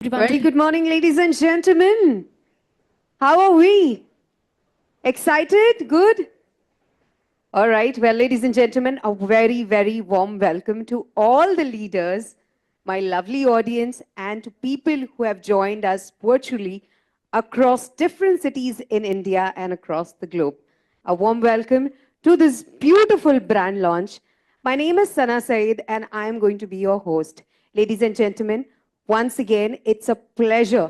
Very good morning, ladies and gentlemen. How are we? Excited? Good? All right. Well, ladies and gentlemen, a very, very warm welcome to all the leaders, my lovely audience, and to people who have joined us virtually across different cities in India and across the globe. A warm welcome to this beautiful brand launch. My name is Sana Said, and I am going to be your host. Ladies and gentlemen, once again, it's a pleasure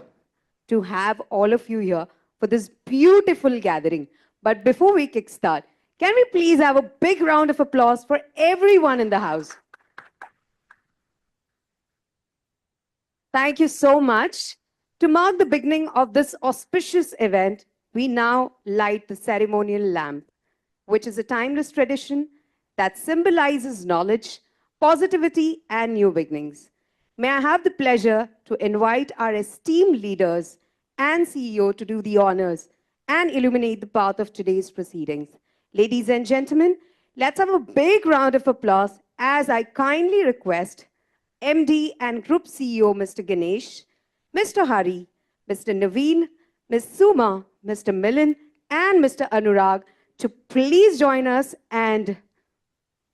to have all of you here for this beautiful gathering. But before we kickstart, can we please have a big round of applause for everyone in the house? Thank you so much. To mark the beginning of this auspicious event, we now light the ceremonial lamp, which is a timeless tradition that symbolizes knowledge, positivity, and new beginnings. May I have the pleasure to invite our esteemed leaders and CEO to do the honors and illuminate the path of today's proceedings. Ladies and gentlemen, let's have a big round of applause as I kindly request MD and Group CEO Mr. Ganesh, Mr. Hari, Mr. Naveen, Ms. Suma, Mr. Milan, and Mr. Anurag to please join us and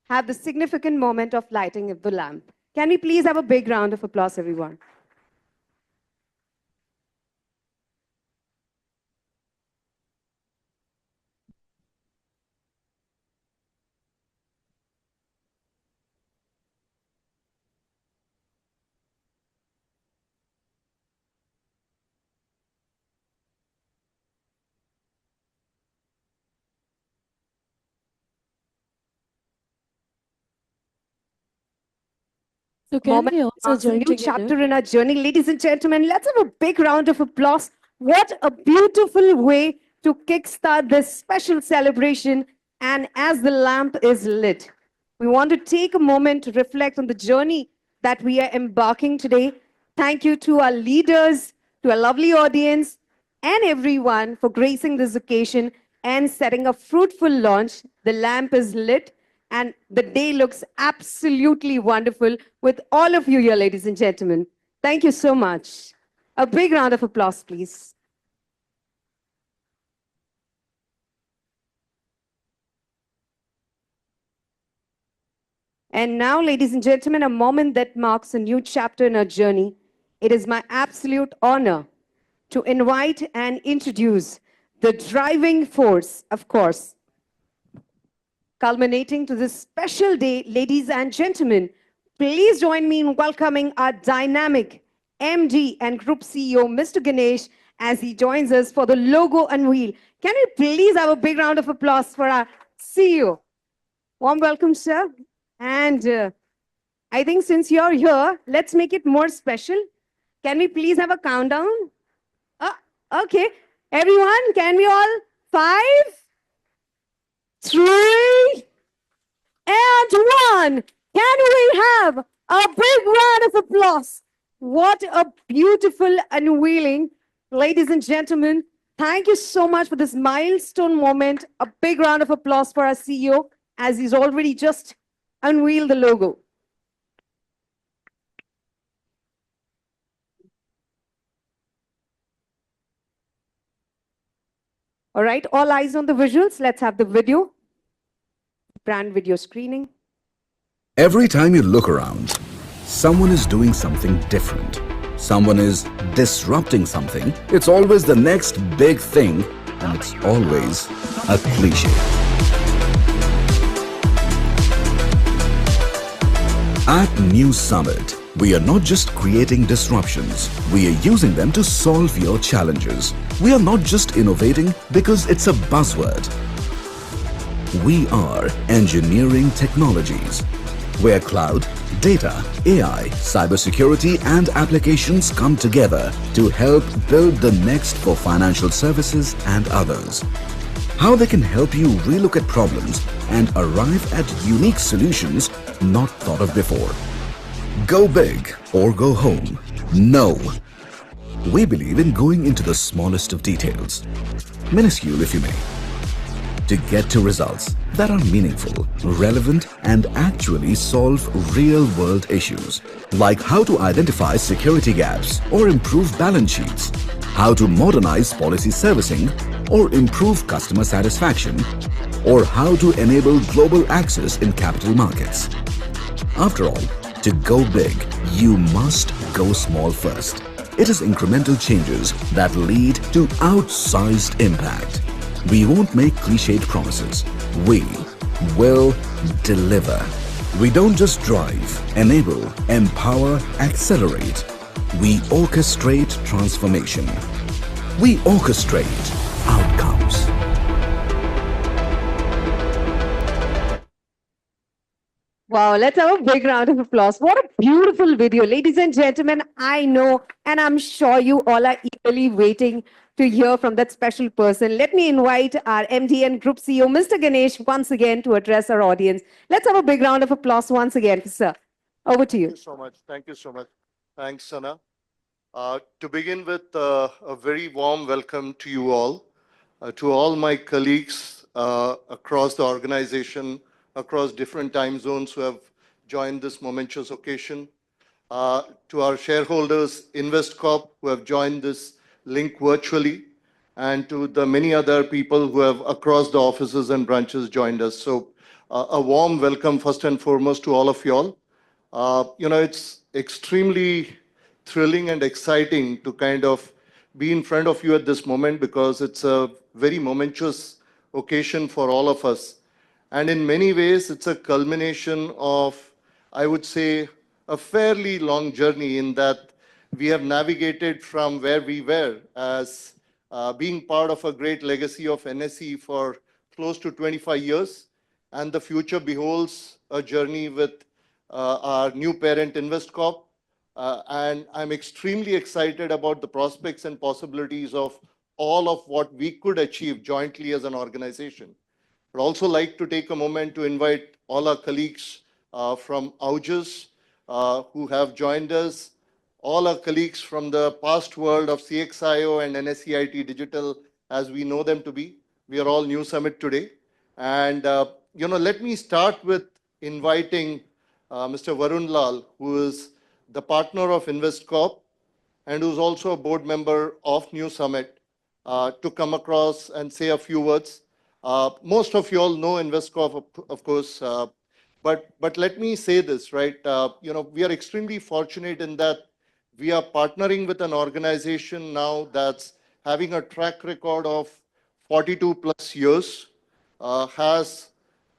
have the significant moment of lighting of the lamp. Can we please have a big round of applause, everyone? So can Moment we also marks a join new together? chapter in our journey. Ladies and gentlemen, let's have a big round of applause. What a beautiful way to kickstart this special celebration. And as the lamp is lit, we want to take a moment to reflect on the journey that we are embarking today. Thank you to our leaders, to our lovely audience, and everyone for gracing this occasion and setting a fruitful launch. The lamp is lit and the day looks absolutely wonderful with all of you here, ladies and gentlemen. Thank you so much. A big round of applause, please. And now, ladies and gentlemen, a moment that marks a new chapter in our journey. It is my absolute honor to invite and introduce the driving force, of course, culminating to this special day, ladies and gentlemen. Please join me in welcoming our dynamic MD and Group CEO, Mr. Ganesh, as he joins us for the logo unveil. Can we please have a big round of applause for our CEO? Warm welcome, sir. And I think since you're here, let's make it more special. Can we please have a countdown? Okay. Everyone, can we all? 5, 3, and 1. Can we have a big round of applause? What a beautiful unveiling. Ladies and gentlemen, thank you so much for this milestone moment. A big round of applause for our CEO as he's already just unveiled the logo. All right, all eyes on the visuals. Let's have the video. Brand video screening. Every time you look around, someone is doing something different. Someone is disrupting something. It's always the next big thing, and it's always a cliche. At NuSummit, we are not just creating disruptions, we are using them to solve your challenges. We are not just innovating because it's a buzzword. We are engineering technologies, where cloud, data, AI, cybersecurity, and applications come together to help build the next for financial services and others. How they can help you relook at problems and arrive at unique solutions not thought of before. Go big or go home. No. We believe in going into the smallest of details, minuscule if you may. to get to results that are meaningful, relevant, and actually solve real-world issues, like how to identify security gaps or improve balance sheets, how to modernize policy servicing or improve customer satisfaction, or how to enable global access in capital markets. After all, to go big, you must go small first. It is incremental changes that lead to outsized impact. We won't make cliched promises. We will deliver. We don't just drive, enable, empower, accelerate. We orchestrate transformation. We orchestrate outcomes. Wow, let's have a big round of applause. What a beautiful video. Ladies and gentlemen, I know and I'm sure you all are eagerly waiting to hear from that special person. Let me invite our MD and Group CEO, Mr. Ganesh, once again to address our audience. Let's have a big round of applause once again, sir. Over to you. Thank you so much. Thank you so much. Thanks, Sana. To begin with, a very warm welcome to you all, to all my colleagues across the organization, across different time zones who have joined this momentous occasion, to our shareholders, InvestCorp, who have joined this link virtually, and to the many other people who have across the offices and branches joined us. So a warm welcome first and foremost to all of you all. It's extremely thrilling and exciting to kind of be in front of you at this moment because it's a very momentous occasion for all of us. And in many ways, it's a culmination of, I would say, a fairly long journey in that we have navigated from where we were as being part of a great legacy of NSE for close to 25 years. And the future beholds a journey with our new parent, InvestCorp. And I'm extremely excited about the prospects and possibilities of all of what we could achieve jointly as an organization. I'd also like to take a moment to invite all our colleagues from Augis who have joined us, all our colleagues from the past world of CXIO and NSEIT Digital as we know them to be. We are all NuSummit today. And, let me start with inviting Mr. Varun Lal, who is the partner of InvestCorp and who's also a board member of NuSummit, to come across and say a few words. Most of you all know InvestCorp, of course, but let me say this, right? We are extremely fortunate in that we are partnering with an organization now that's having a track record of 42 plus years, has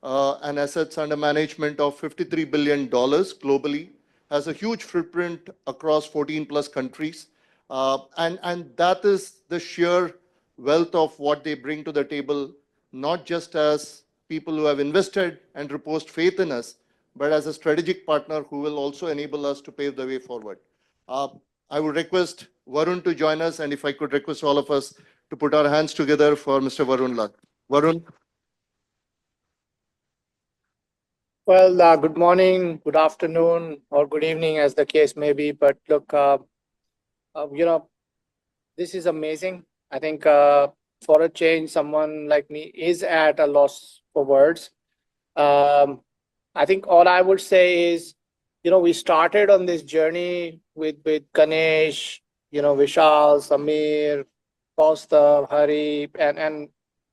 an assets under management of $53 billion globally, has a huge footprint across 14 plus countries. And that is the sheer wealth of what they bring to the table, not just as people who have invested and reposed faith in us, but as a strategic partner who will also enable us to pave the way forward. I would request Varun to join us, and if I could request all of us to put our hands together for Mr. Varun Lal. Varun. Well, good morning, good afternoon, or good evening, as the case may be. But look, this is amazing. I think for a change, someone like me is at a loss for words. I think all I would say is, we started on this journey with Ganesh, Vishal, Samir, Kaustav, Hari, and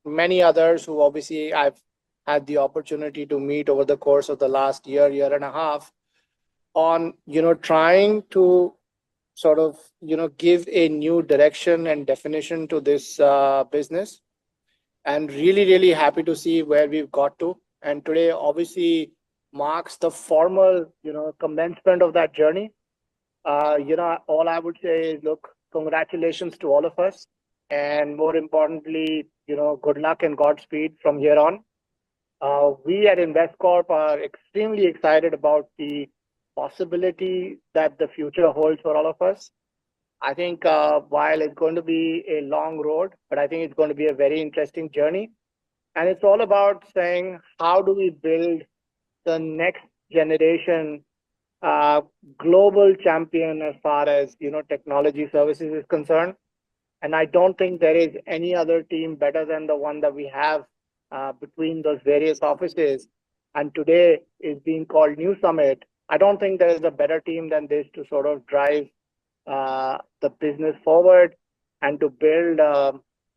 many others who obviously I've had the opportunity to meet over the course of the last year and a half on, trying to sort of, give a new direction and definition to this business. And really, really happy to see where we've got to. And today obviously marks the formal, commencement of that journey. All I would say is, look, congratulations to all of us. And more importantly, good luck and Godspeed from here on. We at InvestCorp are extremely excited about the possibility that the future holds for all of us. I think while it's going to be a long road, but I think it's going to be a very interesting journey. And it's all about saying, how do we build the next generation global champion as far as, technology services is concerned. And I don't think there is any other team better than the one that we have between those various offices, and today is being called NuSummit. I don't think there is a better team than this to sort of drive the business forward and to build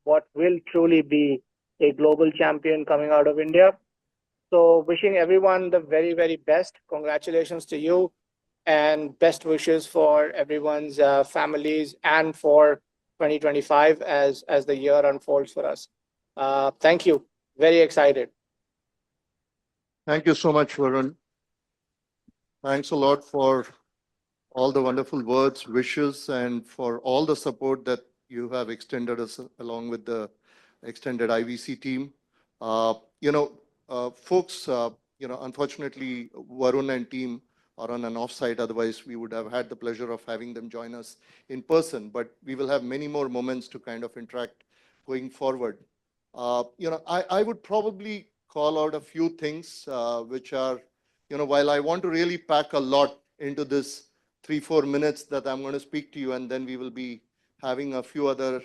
what will truly be a global champion coming out of India. So, wishing everyone the very, very best. Congratulations to you, and best wishes for everyone's families and for 2025 as the year unfolds for us. Thank you. Very excited. Thank you so much, Varun. Thanks a lot for all the wonderful words, wishes, and for all the support that you have extended us along with the extended IVC team. Folks, unfortunately, Varun and team are on an offsite. Otherwise, we would have had the pleasure of having them join us in person. But we will have many more moments to kind of interact going forward. I would probably call out a few things which are, while I want to really pack a lot into this 3-4 minutes that I'm going to speak to you, and then we will be having a few other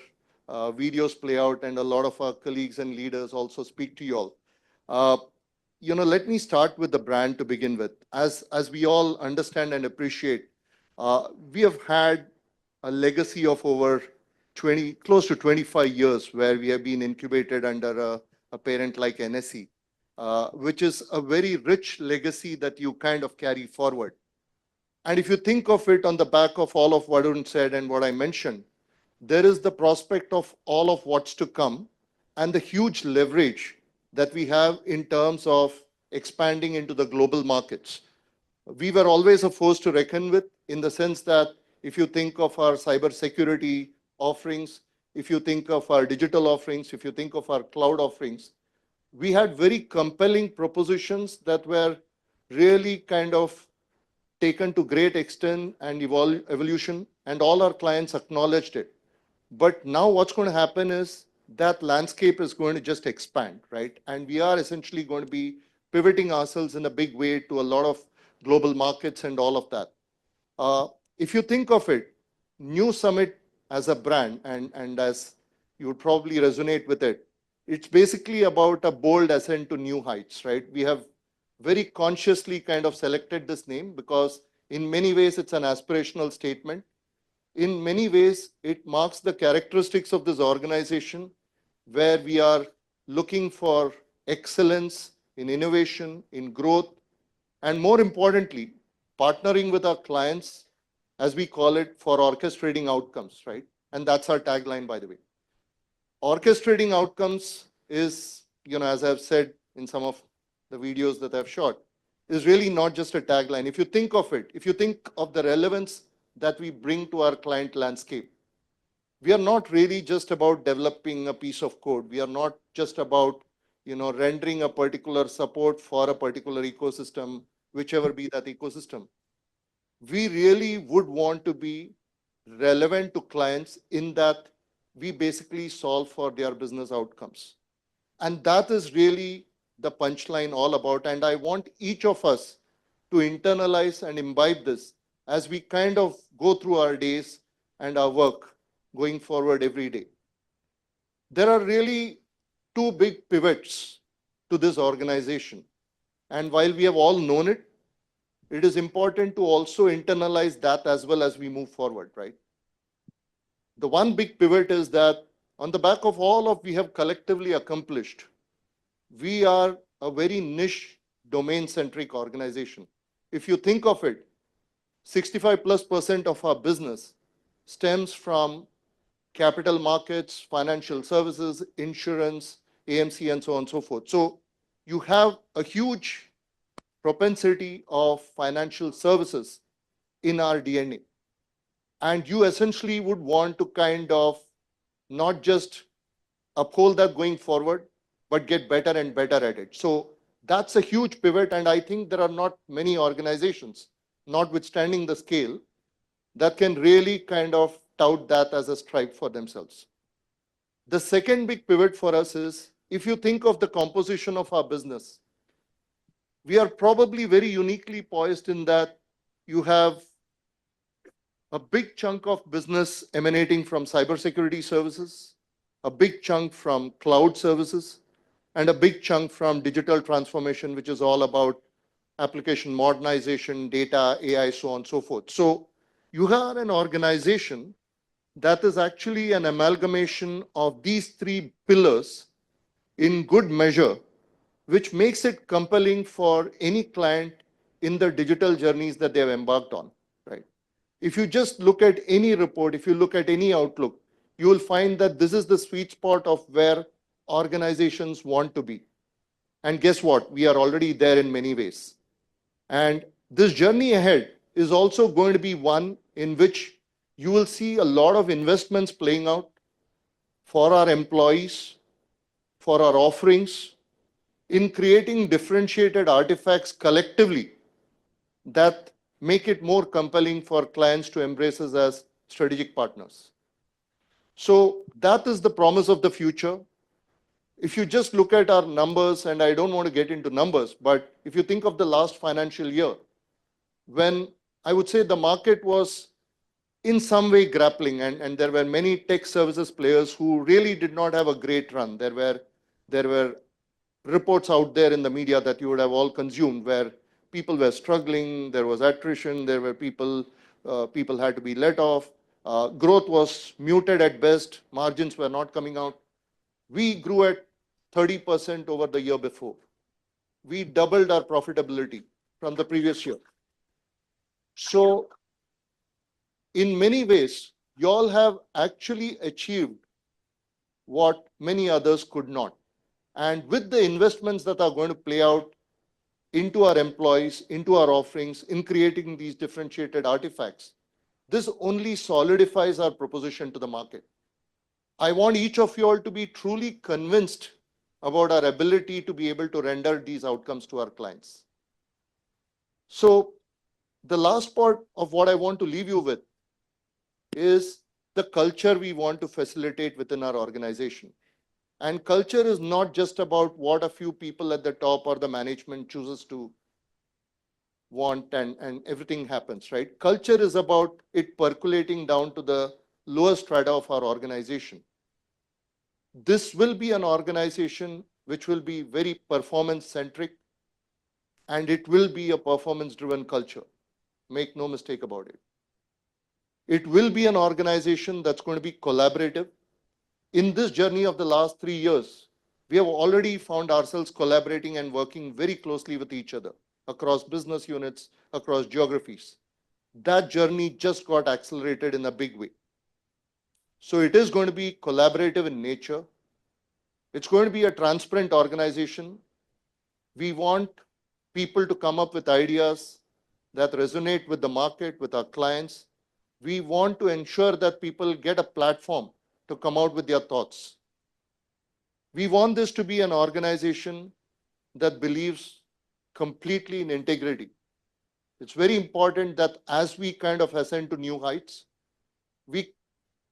videos play out, and a lot of our colleagues and leaders also speak to you all. Let me start with the brand to begin with. As we all understand and appreciate, we have had a legacy of over close to 25 years where we have been incubated under a parent like NSE, which is a very rich legacy that you kind of carry forward. And if you think of it on the back of all of what Varun said and what I mentioned, there is the prospect of all of what's to come and the huge leverage that we have in terms of expanding into the global markets. We were always a force to reckon with, in the sense that if you think of our cybersecurity offerings, if you think of our digital offerings, if you think of our cloud offerings, we had very compelling propositions that were really kind of taken to great extent and evolution, and all our clients acknowledged it. But now what's going to happen is that landscape is going to just expand, right? And we are essentially going to be pivoting ourselves in a big way to a lot of global markets and all of that. If you think of it, NuSummit as a brand, and as you would probably resonate with it, it's basically about a bold ascent to new heights, right? We have very consciously kind of selected this name because in many ways it's an aspirational statement. In many ways, it marks the characteristics of this organization where we are looking for excellence in innovation, in growth, and more importantly, partnering with our clients, as we call it, for orchestrating outcomes, right? And that's our tagline, by the way. Orchestrating outcomes is, as I've said in some of the videos that I've shot, is really not just a tagline. If you think of it, if you think of the relevance that we bring to our client landscape, we are not really just about developing a piece of code. We are not just about, rendering a particular support for a particular ecosystem, whichever be that ecosystem. We really would want to be relevant to clients in that we basically solve for their business outcomes. And that is really the punchline all about. And I want each of us to internalize and imbibe this as we kind of go through our days and our work going forward every day. There are really two big pivots to this organization. And while we have all known it, it is important to also internalize that as well as we move forward, right? The one big pivot is that on the back of all of we have collectively accomplished, we are a very niche domain-centric organization. If you think of it, 65+% of our business stems from capital markets, financial services, insurance, AMC, and so on and so forth. So you have a huge propensity of financial services in our DNA. And you essentially would want to kind of not just uphold that going forward, but get better and better at it. So that's a huge pivot. And I think there are not many organizations, notwithstanding the scale, that can really kind of tout that as a stripe for themselves. The second big pivot for us is, if you think of the composition of our business, we are probably very uniquely poised in that you have a big chunk of business emanating from cybersecurity services, a big chunk from cloud services, and a big chunk from digital transformation, which is all about application modernization, data, AI, so on and so forth. So you are an organization that is actually an amalgamation of these three pillars in good measure, which makes it compelling for any client in the digital journeys that they have embarked on, right? If you just look at any report, if you look at any outlook, you will find that this is the sweet spot of where organizations want to be. And guess what? We are already there in many ways. And this journey ahead is also going to be one in which you will see a lot of investments playing out for our employees, for our offerings, in creating differentiated artifacts collectively that make it more compelling for clients to embrace us as strategic partners. So that is the promise of the future. If you just look at our numbers, and I don't want to get into numbers, but if you think of the last financial year, when I would say the market was in some way grappling, and there were many tech services players who really did not have a great run. There were reports out there in the media that you would have all consumed where people were struggling, there was attrition, there were people had to be let off, growth was muted at best, margins were not coming out. We grew at 30% over the year before. We doubled our profitability from the previous year. So in many ways, you all have actually achieved what many others could not. And with the investments that are going to play out into our employees, into our offerings, in creating these differentiated artifacts, this only solidifies our proposition to the market. I want each of you all to be truly convinced about our ability to be able to render these outcomes to our clients. So the last part of what I want to leave you with is the culture we want to facilitate within our organization. And culture is not just about what a few people at the top or the management chooses to want and everything happens, right? Culture is about it percolating down to the lower strata of our organization. This will be an organization which will be very performance centric, and it will be a performance driven culture. Make no mistake about it. It will be an organization that's going to be collaborative. In this journey of the last 3 years, we have already found ourselves collaborating and working very closely with each other across business units, across geographies. That journey just got accelerated in a big way. So it is going to be collaborative in nature. It's going to be a transparent organization. We want people to come up with ideas that resonate with the market, with our clients. We want to ensure that people get a platform to come out with their thoughts. We want this to be an organization that believes completely in integrity. It's very important that as we kind of ascend to new heights, we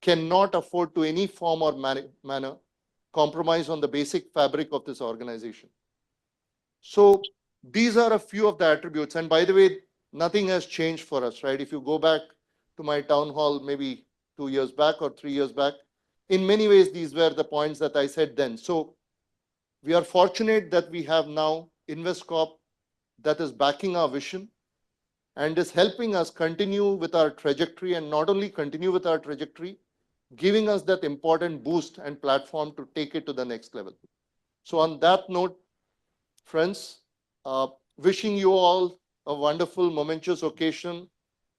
cannot afford to any form or manner compromise on the basic fabric of this organization. So these are a few of the attributes. And by the way, nothing has changed for us, right? If you go back to my town hall, maybe 2 years back or 3 years back, in many ways, these were the points that I said then. So we are fortunate that we have now InvestCorp that is backing our vision and is helping us continue with our trajectory, and not only continue with our trajectory, giving us that important boost and platform to take it to the next level. So on that note, friends, wishing you all a wonderful, momentous occasion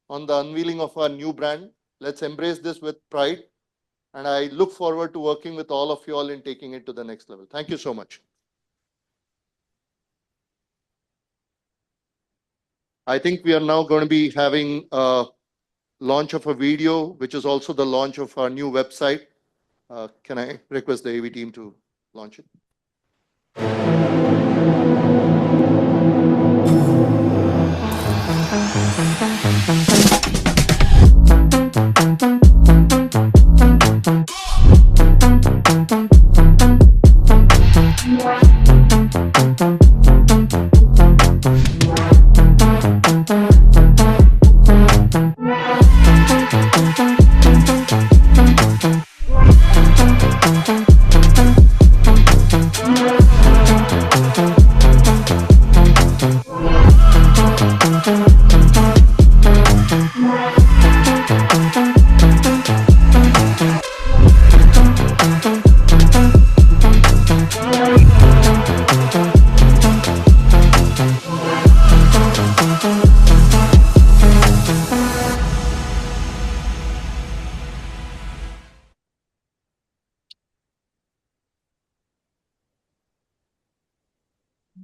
on the unveiling of our new brand. Let's embrace this with pride. And I look forward to working with all of you all in taking it to the next level. Thank you so much. I think we are now going to be having a launch of a video, which is also the launch of our new website. Can I request the AV team to launch it?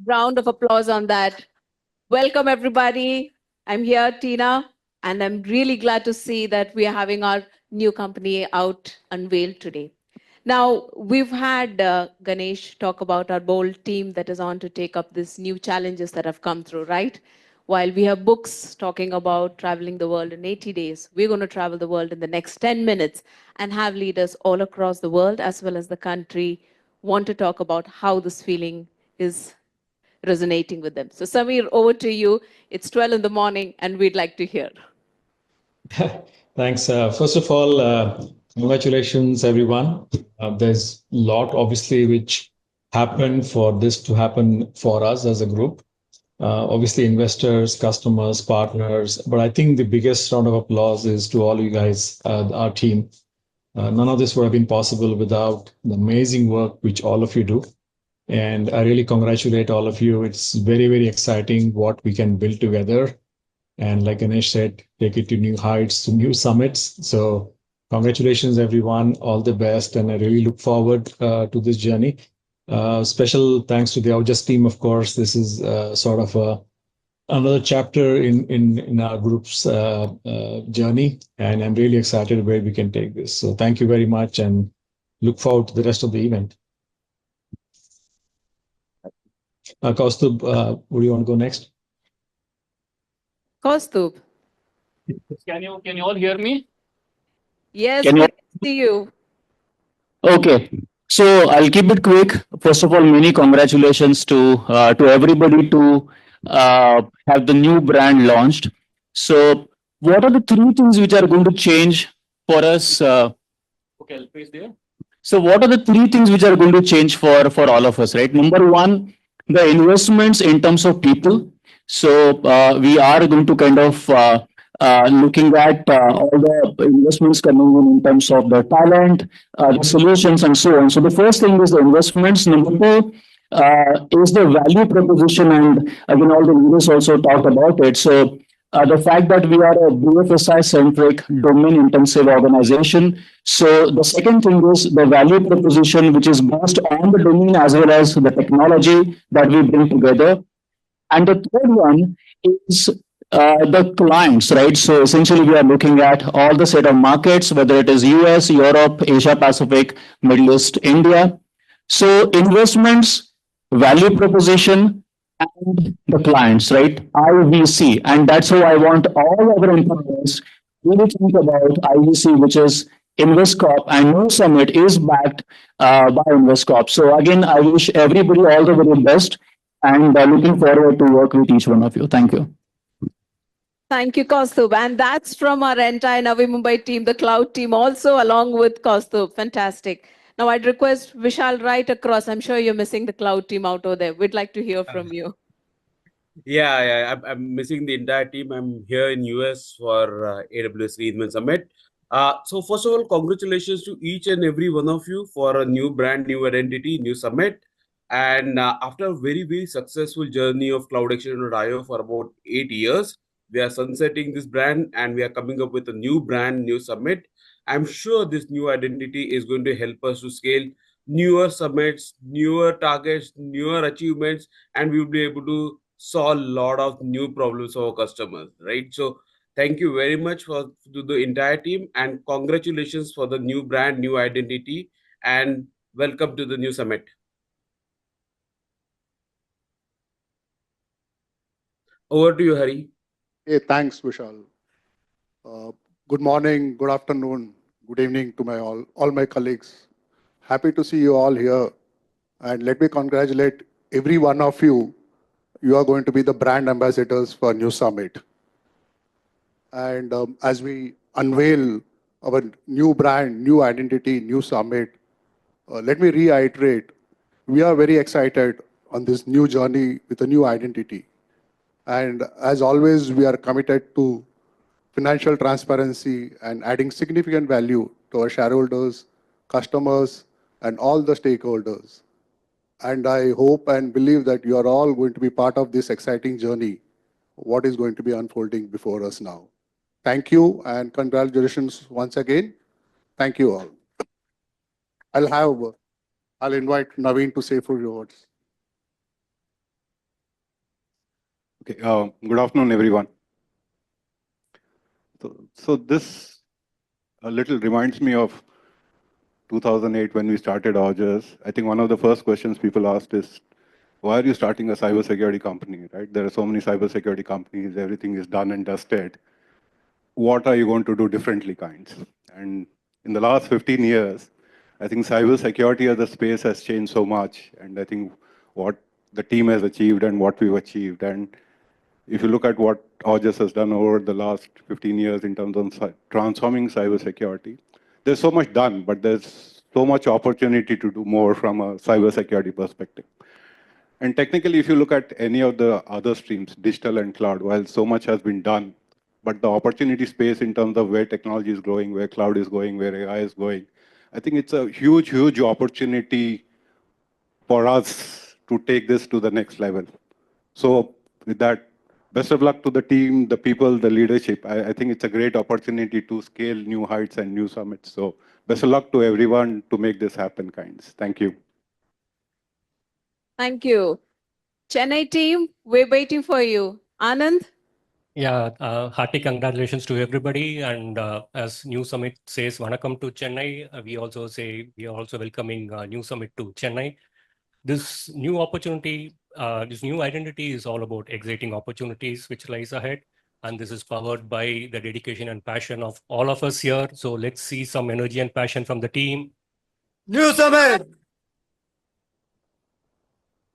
round of applause on that. Welcome, everybody. I'm here, Tina, and I'm really glad to see that we are having our new company out unveiled today. Now, we've had Ganesh talk about our bold team that is on to take up these new challenges that have come through, right? While we have books talking about traveling the world in 80 days, we're going to travel the world in the next 10 minutes and have leaders all across the world as well as the country want to talk about how this feeling is resonating with them. So, Samir, over to you. It's 12 in the morning, and we'd like to hear. Thanks. First of all, congratulations, everyone. There's a lot, obviously, which happened for this to happen for us as a group. Obviously, investors, customers, partners. But I think the biggest round of applause is to all you guys, our team. None of this would have been possible without the amazing work which all of you do. And I really congratulate all of you. It's very, very exciting what we can build together. And like Ganesh said, take it to new heights, to new summits. So congratulations, everyone. All the best. And I really look forward to this journey. Special thanks to the Outjust team, of course. This is sort of another chapter in our group's journey. And I'm really excited where we can take this. So thank you very much and look forward to the rest of the event. Kaustubh, would you want to go next? Kaustubh. Can you all hear me? Yes, Can we you? can see you. Okay. So I'll keep it quick. First of all, many congratulations to everybody to have the new brand launched. So what are the three things which are going to change for us? Okay, I'll paste there. So what are the three things which are going to change for all of us, right? Number one, the investments in terms of people. So we are going to kind of looking at all the investments coming in terms of the talent, the solutions, and so on. So the first thing is the investments. Number two is the value proposition, and again, all the leaders also talked about it. So the fact that we are a BFSI centric domain intensive organization. So the second thing is the value proposition, which is based on the domain as well as the technology that we bring together. And the third one is the clients, right? So essentially, we are looking at all the set of markets, whether it is US, Europe, Asia Pacific, Middle East, India. So investments, value proposition, and the clients, right? IVC. And that's how I want all our employees really think about IVC, which is InvestCorp, and NuSummit is backed by InvestCorp. So again, I wish everybody all the very best and looking forward to work with each one of you. Thank you. Thank you, Kaustubh. And that's from our entire Navi Mumbai team, the cloud team, also along with Kaustubh. Fantastic. Now, I'd request Vishal right across. I'm sure you're missing the cloud team out over there. We'd like to hear from you. Yeah, I'm missing the entire team. I'm here in US for AWS Readman Summit. So first of all, congratulations to each and every one of you for a new brand, new identity, new summit. And after a very, very successful journey of CloudExchange.io for about 8 years, we are sunsetting this brand and we are coming up with a new brand, new summit. I'm sure this new identity is going to help us to scale newer summits, newer targets, newer achievements, and we will be able to solve a lot of new problems for our customers, right? So thank you very much to the entire team and congratulations for the new brand, new identity, and welcome to the new summit. Over to you, Hari. Hey, thanks, Vishal. Good morning, good afternoon, good evening to my all my colleagues. Happy to see you all here. And let me congratulate every one of you. You are going to be the brand ambassadors for NuSummit. And as we unveil our new brand, new identity, new summit, let me reiterate, we are very excited on this new journey with a new identity. And as always, we are committed to financial transparency and adding significant value to our shareholders, customers, and all the stakeholders. And I hope and believe that you are all going to be part of this exciting journey, what is going to be unfolding before us now. Thank you and congratulations once again. Thank you all. I'll invite Naveen to say a few words. Okay, good afternoon, everyone. So this a little reminds me of 2008 when we started Rogers. I think one of the first questions people asked is, why are you starting a cybersecurity company, right? There are so many cybersecurity companies, everything is done and dusted. What are you going to do differently, kinds? And in the last 15 years, I think cybersecurity as a space has changed so much. And I think what the team has achieved and what we've achieved. And if you look at what Rogers has done over the last 15 years in terms of transforming cybersecurity, there's so much done, but there's so much opportunity to do more from a cybersecurity perspective. And technically, if you look at any of the other streams, digital and cloud, while so much has been done, but the opportunity space in terms of where technology is growing, where cloud is going, where AI is going, I think it's a huge, huge opportunity for us to take this to the next level. So with that, best of luck to the team, the people, the leadership. I think it's a great opportunity to scale new heights and new summits. So best of luck to everyone to make this happen, kinds. Thank you. Thank you. Chennai team, we're waiting for you. Anand? Yeah, hearty congratulations to everybody. And as NuSummit says, Vanakkam to Chennai, we also say we are also welcoming NuSummit to Chennai. This new opportunity, this new identity is all about exciting opportunities which lies ahead. And this is powered by the dedication and passion of all of us here. So let's see some energy and passion from the team. NuSummit!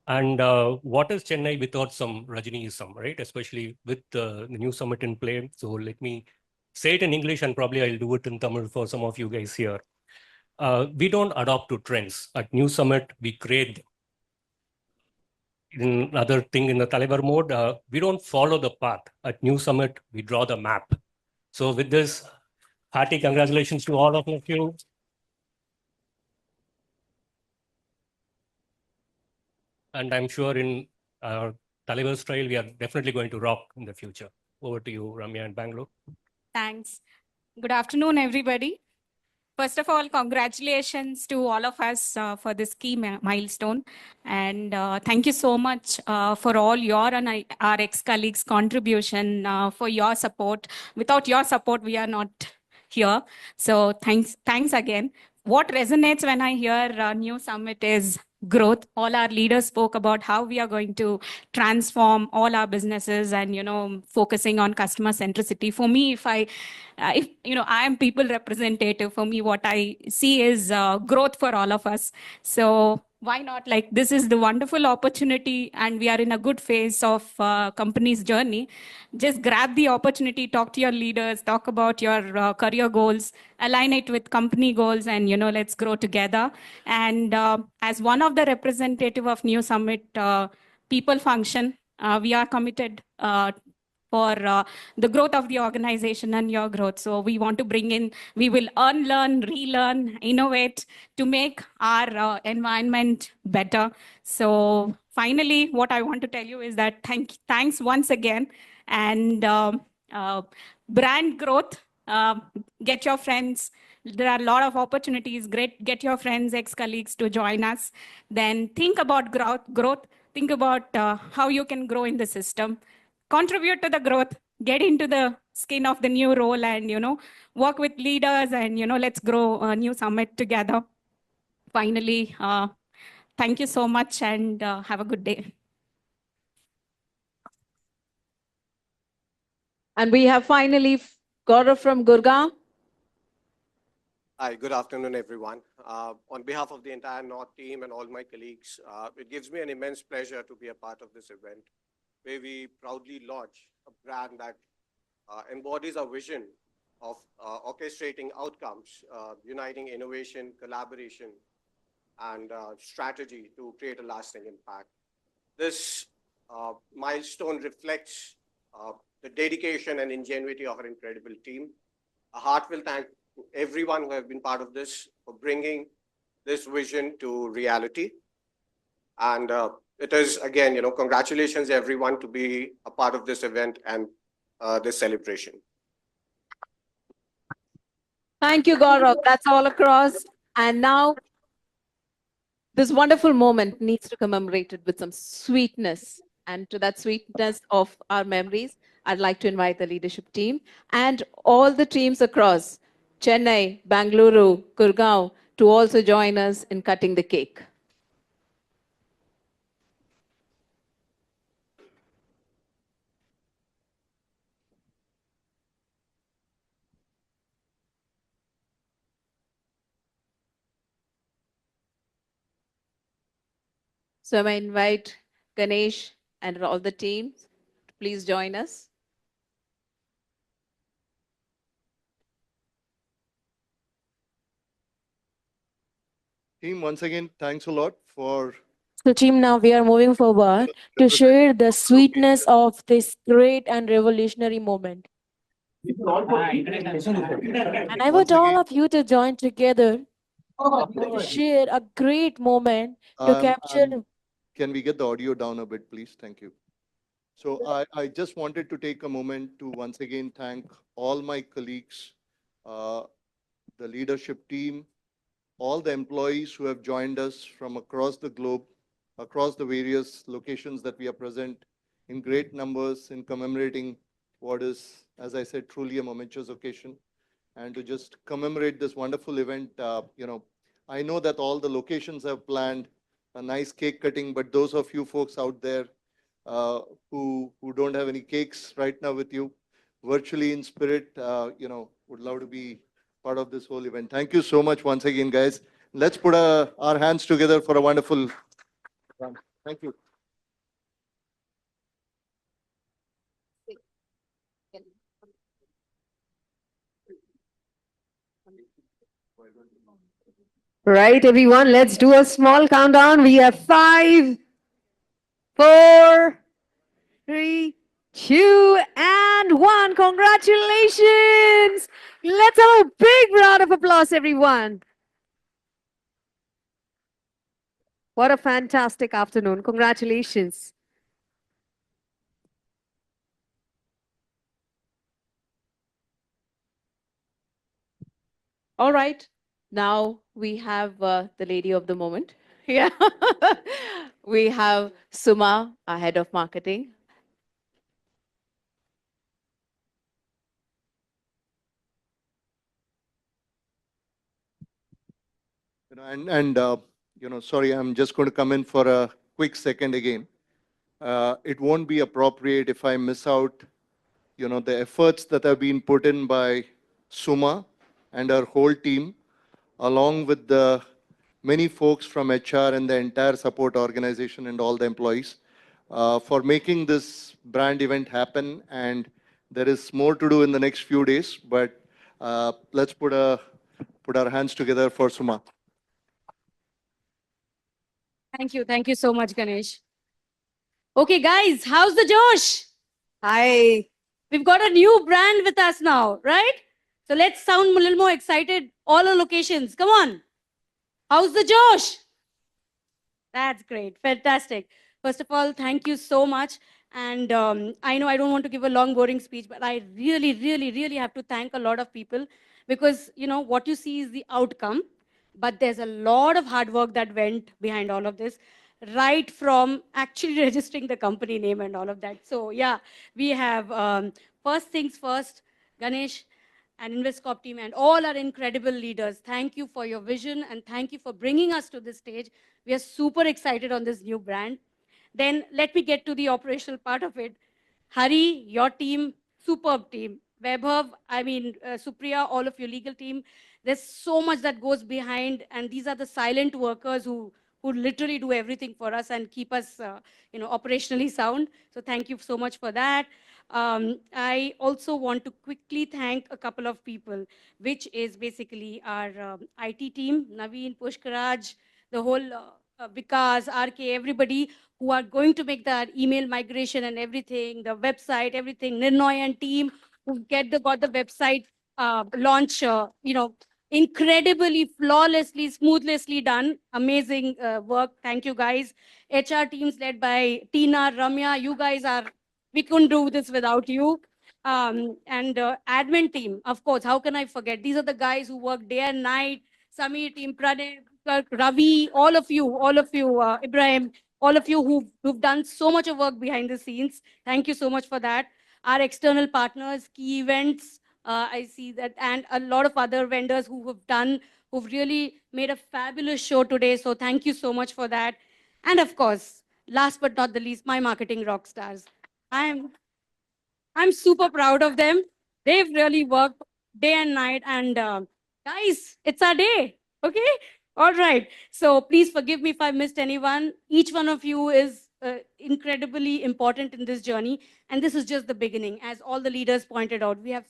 And what is Chennai without some Rajiniism, right? Especially with the NuSummit in play. So let me say it in English and probably I'll do it in Tamil for some of you guys here. We don't adopt to trends. At NuSummit, we create them. In another thing in the Talibar mode, we don't follow the path. At NuSummit, we draw the map. So with this, hearty congratulations to all of you. And I'm sure in Talibar's trial, we are definitely going to rock in the future. Over to you, Ramya and Bangalore. Thanks. Good afternoon, everybody. First of all, congratulations to all of us for this key milestone. And thank you so much for all your and our ex-colleagues' contribution, for your support. Without your support, we are not here. So thanks again. What resonates when I hear NuSummit is growth. All our leaders spoke about how we are going to transform all our businesses and, focusing on customer centricity. For me, if I am people representative, for me, what I see is growth for all of us. So why not? Like, this is the wonderful opportunity and we are in a good phase of company's journey. Just grab the opportunity, talk to your leaders, talk about your career goals, align it with company goals, and, let's grow together. And as one of the representative of NuSummit people function, we are committed for the growth of the organization and your growth. So we want to bring in, we will unlearn, relearn, innovate to make our environment better. So finally, what I want to tell you is that thanks once again. And brand growth, get your friends. There are a lot of opportunities. Great, get your friends, ex-colleagues to join us. Then think about growth. Think about how you can grow in the system. Contribute to the growth, get into the skin of the new role and, work with leaders and, let's grow a NuSummit together. Finally, thank you so much and have a good day. And we have finally Gaurav from Gurgaon. Hi, good afternoon, everyone. On behalf of the entire North team and all my colleagues, it gives me an immense pleasure to be a part of this event, where we proudly launch a brand that embodies our vision of orchestrating outcomes, uniting innovation, collaboration, and strategy to create a lasting impact. This milestone reflects the dedication and ingenuity of our incredible team. A heartfelt thank to everyone who have been part of this for bringing this vision to reality. And it is, again, congratulations everyone to be a part of this event and this celebration. Thank you, Gaurav. That's all across. And now, this wonderful moment needs to commemorate it with some sweetness. And to that sweetness of our memories, I'd like to invite the leadership team and all the teams across Chennai, Bangalore, Gurgaon to also join us in cutting the cake. So I invite Ganesh and all the teams to please join us. Team, once again, thanks a lot for. So, team, now we are moving forward to share the sweetness of this great and revolutionary moment. And I want all of you to join together to share a great moment to capture. Can we get the audio down a bit, please? Thank you. So I just wanted to take a moment to once again thank all my colleagues, the leadership team, all the employees who have joined us from across the globe, across the various locations that we are present in great numbers in commemorating what is, as I said, truly a momentous occasion. And to just commemorate this wonderful event, I know that all the locations have planned a nice cake cutting, but those of you folks out there who don't have any cakes right now with you, virtually in spirit, would love to be part of this whole event. Thank you so much once again, guys. Let's put our hands together for a wonderful run. Thank you. Right, everyone, let's do a small countdown. We have 5, 4, 3, 2, and 1. Congratulations! Let's have a big round of applause, everyone. What a fantastic afternoon. Congratulations. All right. Now we have the lady of the moment. Yeah. We have Suma, our head of marketing. Sorry, I'm just going to come in for a quick second again. It won't be appropriate if I miss out, the efforts that have been put in by Suma and her whole team, along with the many folks from HR and the entire support organization and all the employees, for making this brand event happen. And there is more to do in the next few days, but let's put our hands together for Suma. Thank you. Thank you so much, Ganesh. Okay, guys, how's the Josh? Hi. We've got a new brand with us now, right? So let's sound a little more excited. All our locations. Come on. How's the Josh? That's great. Fantastic. First of all, thank you so much. And I know I don't want to give a long, boring speech, but I really, really, really have to thank a lot of people because, what you see is the outcome. But there's a lot of hard work that went behind all of this, right from actually registering the company name and all of that. So, yeah, we have first things first, Ganesh and InvestCorp team and all our incredible leaders. Thank you for your vision and thank you for bringing us to this stage. We are super excited on this new brand. Then let me get to the operational part of it. Hari, your team, superb team. Vaibhav, Supriya, all of your legal team. There's so much that goes behind, and these are the silent workers who literally do everything for us and keep us, operationally sound. So thank you so much for that. I also want to quickly thank a couple of people, which is basically our IT team, Naveen, Pushkaraj, the whole Vikas, RK, everybody who are going to make that email migration and everything, the website, everything, Nirnoy and team who got the website launch, incredibly, flawlessly, smoothly done. Amazing work. Thank you, guys. HR teams led by Tina, Ramya, you guys we couldn't do this without you. And admin team, of course, how can I forget? These are the guys who work day and night. Samir team, Pranay, Ravi, all of you, Ibrahim, all of you who've done so much of work behind the scenes. Thank you so much for that. Our external partners, key events, I see that, and a lot of other vendors who've really made a fabulous show today. So thank you so much for that. And of course, last but not the least, my marketing rock stars. I'm super proud of them. They've really worked day and night. And guys, it's our day. Okay? All right. So please forgive me if I missed anyone. Each one of you is incredibly important in this journey. And this is just the beginning. As all the leaders pointed out, we have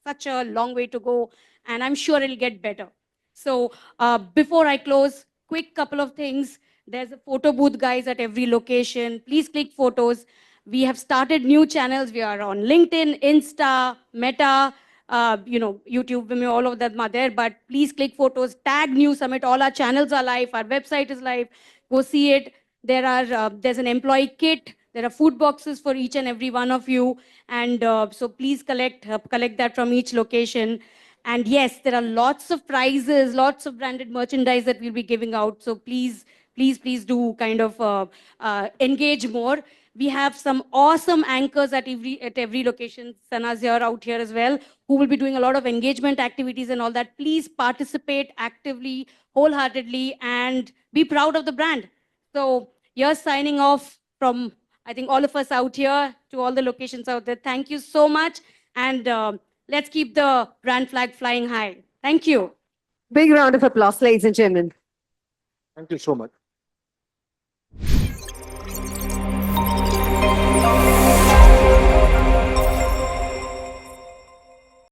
such a long way to go. And I'm sure it'll get better. So before I close, quick couple of things. There's a photo booth, guys, at every location. Please click photos. We have started new channels. We are on LinkedIn, Insta, Meta, YouTube, all of them are there. But please click photos, tag NuSummit. All our channels are live. Our website is live. Go see it. There's an employee kit. There are food boxes for each and every one of you. And so please collect that from each location. And yes, there are lots of prizes, lots of branded merchandise that we'll be giving out. So please do kind of engage more. We have some awesome anchors at every location. Sana's here, out here as well, who will be doing a lot of engagement activities and all that. Please participate actively, wholeheartedly, and be proud of the brand. So you're signing off from, I think, all of us out here to all the locations out there. Thank you so much. And let's keep the brand flag flying high. Thank you. Big round of applause, ladies and gentlemen. Thank you so much.